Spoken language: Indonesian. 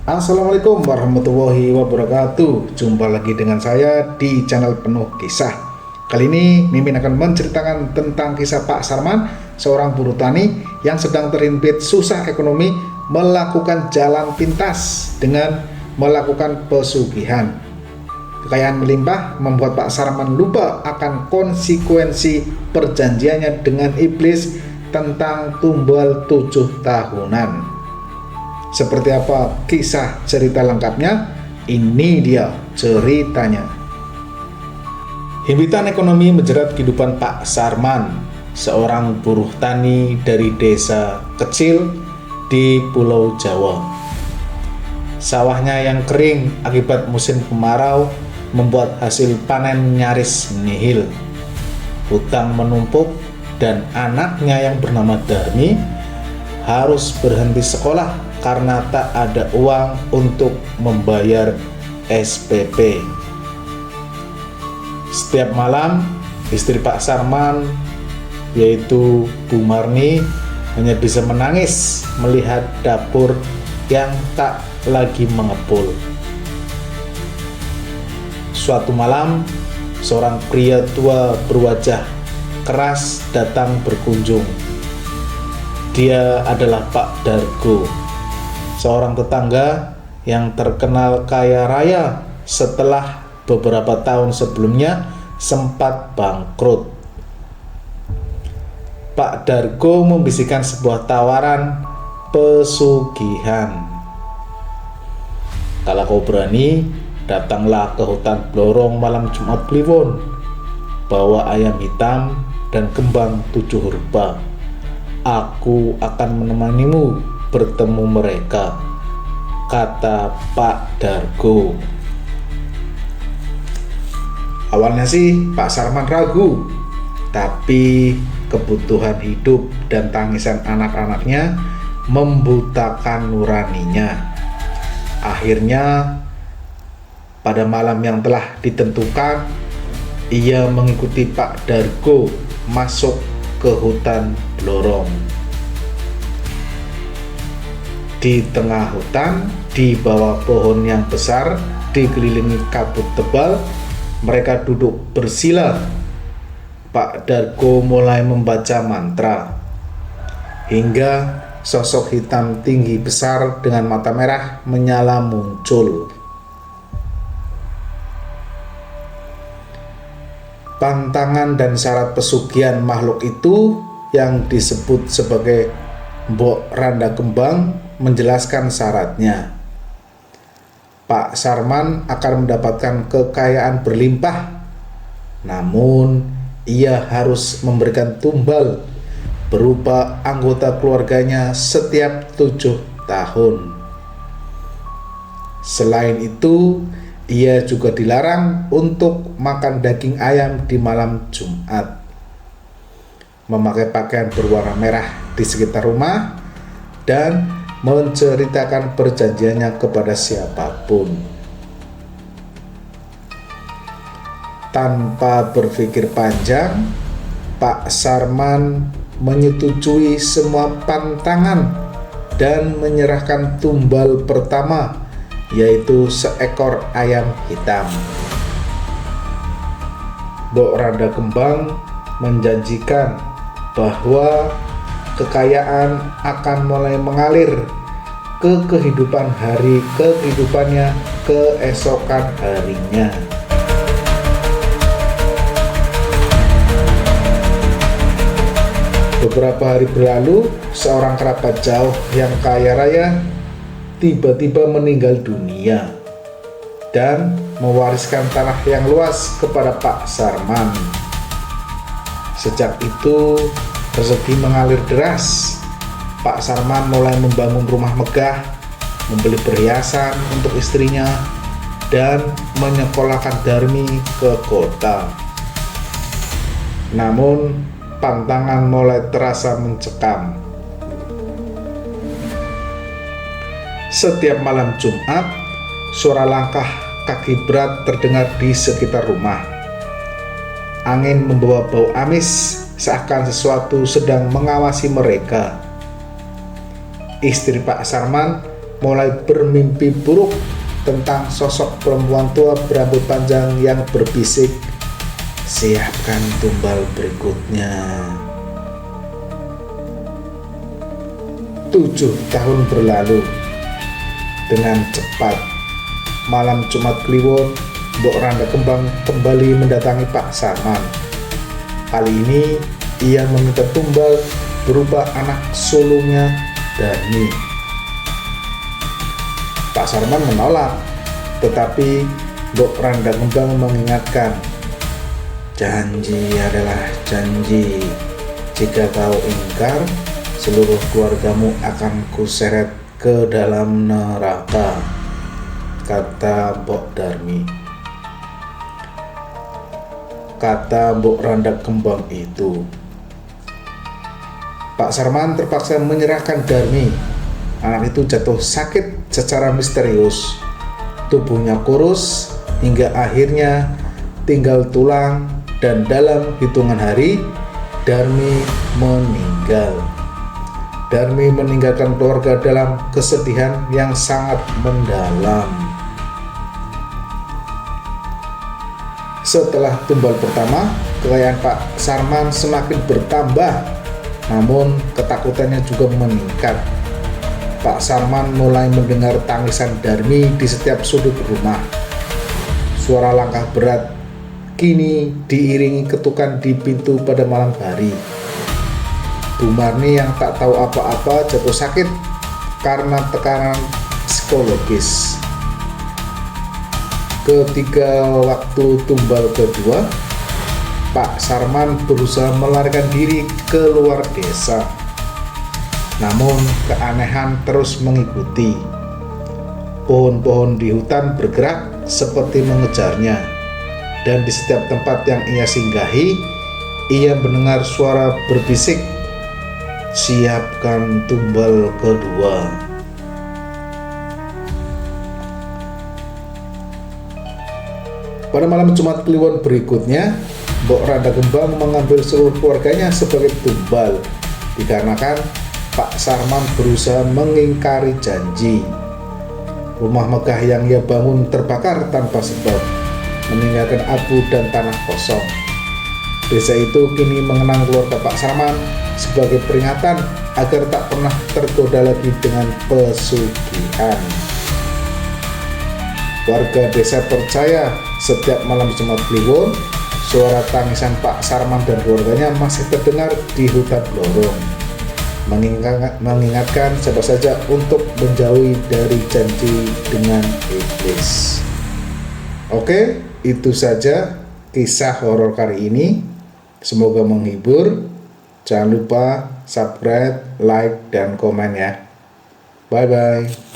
Assalamualaikum warahmatullahi wabarakatuh. Jumpa lagi dengan saya di channel Penuh Kisah. Kali ini Mimin akan menceritakan tentang kisah Pak Sarman, seorang buruh tani yang sedang terhimpit susah ekonomi, melakukan jalan pintas dengan melakukan pesugihan. Kekayaan melimpah membuat Pak Sarman lupa akan konsekuensi perjanjiannya dengan iblis tentang tumbal 7 tahunan. Seperti apa kisah cerita lengkapnya? Ini dia ceritanya. Himpitan ekonomi menjerat kehidupan Pak Sarman, seorang buruh tani dari desa kecil di Pulau Jawa. Sawahnya yang kering akibat musim kemarau membuat hasil panen nyaris nihil. Hutang menumpuk dan anaknya yang bernama Darmi harus berhenti sekolah karena tak ada uang untuk membayar SPP. Setiap malam, istri Pak Sarman, yaitu Bu Marni, hanya bisa menangis melihat dapur yang tak lagi mengepul. Suatu malam, seorang pria tua berwajah keras datang berkunjung. Dia adalah Pak Dargo, seorang tetangga yang terkenal kaya raya setelah beberapa tahun sebelumnya sempat bangkrut. Pak Dargo membisikkan sebuah tawaran pesugihan. Kalau kau berani, datanglah ke hutan Blorong malam Jumat Kliwon, bawa ayam hitam dan kembang 7 hurba. Aku akan menemanimu bertemu mereka, kata Pak Dargo. Awalnya sih Pak Sarman ragu, tapi kebutuhan hidup dan tangisan anak-anaknya membutakan nuraninya. Akhirnya pada malam yang telah ditentukan, ia mengikuti Pak Dargo masuk ke hutan Blorong. Di tengah hutan, di bawah pohon yang besar, dikelilingi kabut tebal, mereka duduk bersila. Pak Dargo mulai membaca mantra, hingga sosok hitam tinggi besar dengan mata merah menyala muncul. Pantangan dan syarat pesugihan makhluk itu yang disebut sebagai Mbok Randa Kembang menjelaskan syaratnya. Pak Sarman akan mendapatkan kekayaan berlimpah, namun ia harus memberikan tumbal berupa anggota keluarganya setiap 7 tahun. Selain itu, ia juga dilarang untuk makan daging ayam di malam Jumat, memakai pakaian berwarna merah di sekitar rumah, dan menceritakan perjanjiannya kepada siapapun. Tanpa berpikir panjang, Pak Sarman menyetujui semua pantangan dan menyerahkan tumbal pertama, yaitu seekor ayam hitam. Mbok Randa Kembang menjanjikan bahwa kekayaan akan mulai mengalir ke kehidupannya keesokan harinya. Beberapa hari berlalu, seorang kerabat jauh yang kaya raya tiba-tiba meninggal dunia dan mewariskan tanah yang luas kepada Pak Sarman. Sejak itu, rezeki mengalir deras. Pak Sarman mulai membangun rumah megah, membeli perhiasan untuk istrinya, dan menyekolahkan Darmi ke kota. Namun, pantangan mulai terasa mencekam. Setiap malam Jumat, suara langkah kaki berat terdengar di sekitar rumah. Angin membawa bau amis, seakan sesuatu sedang mengawasi mereka. Istri Pak Sarman mulai bermimpi buruk tentang sosok perempuan tua berambut panjang yang berbisik, "Siapkan tumbal berikutnya." 7 tahun berlalu dengan cepat. Malam Jumat Kliwon, Mbok Randa Kembang kembali mendatangi Pak Sarman. Kali ini ia meminta tumbal berupa anak sulungnya, Darmi. Pak Sarman menolak, tetapi Mbok Randa Kembang mengingatkan, "Janji adalah janji. Jika kau ingkar, seluruh keluargamu akan kuseret ke dalam neraka," kata Mbok Darmi. Kata Mbok Randa Kembang itu, Pak Sarman terpaksa menyerahkan Darmi. Anak itu jatuh sakit secara misterius. Tubuhnya kurus hingga akhirnya tinggal tulang, dan dalam hitungan hari Darmi meninggal. Darmi meninggalkan keluarga dalam kesedihan yang sangat mendalam. Setelah tumbal pertama, kekayaan Pak Sarman semakin bertambah, namun ketakutannya juga meningkat. Pak Sarman mulai mendengar tangisan Darmi di setiap sudut rumah. Suara langkah berat kini diiringi ketukan di pintu pada malam hari. Bu Marni yang tak tahu apa-apa jatuh sakit karena tekanan psikologis. Ketika waktu tumbal kedua, Pak Sarman berusaha melarikan diri ke luar desa. Namun keanehan terus mengikuti. Pohon-pohon di hutan bergerak seperti mengejarnya, dan di setiap tempat yang ia singgahi, ia mendengar suara berbisik, "Siapkan tumbal kedua." Pada malam Jumat Kliwon berikutnya, Mbok Randa Kembang mengambil seluruh keluarganya sebagai tumbal, dikarenakan Pak Sarman berusaha mengingkari janji. Rumah megah yang ia bangun terbakar tanpa sebab, meninggalkan abu dan tanah kosong. Desa itu kini mengenang keluarga Pak Sarman sebagai peringatan agar tak pernah tergoda lagi dengan pesugihan. Warga desa percaya setiap malam Jumat Kliwon, suara tangisan Pak Sarman dan keluarganya masih terdengar di hutan lorong, mengingatkan siapa saja untuk menjauhi dari janji dengan iblis. Oke, itu saja kisah horor kali ini. Semoga menghibur. Jangan lupa subscribe, like, dan komen ya. Bye-bye.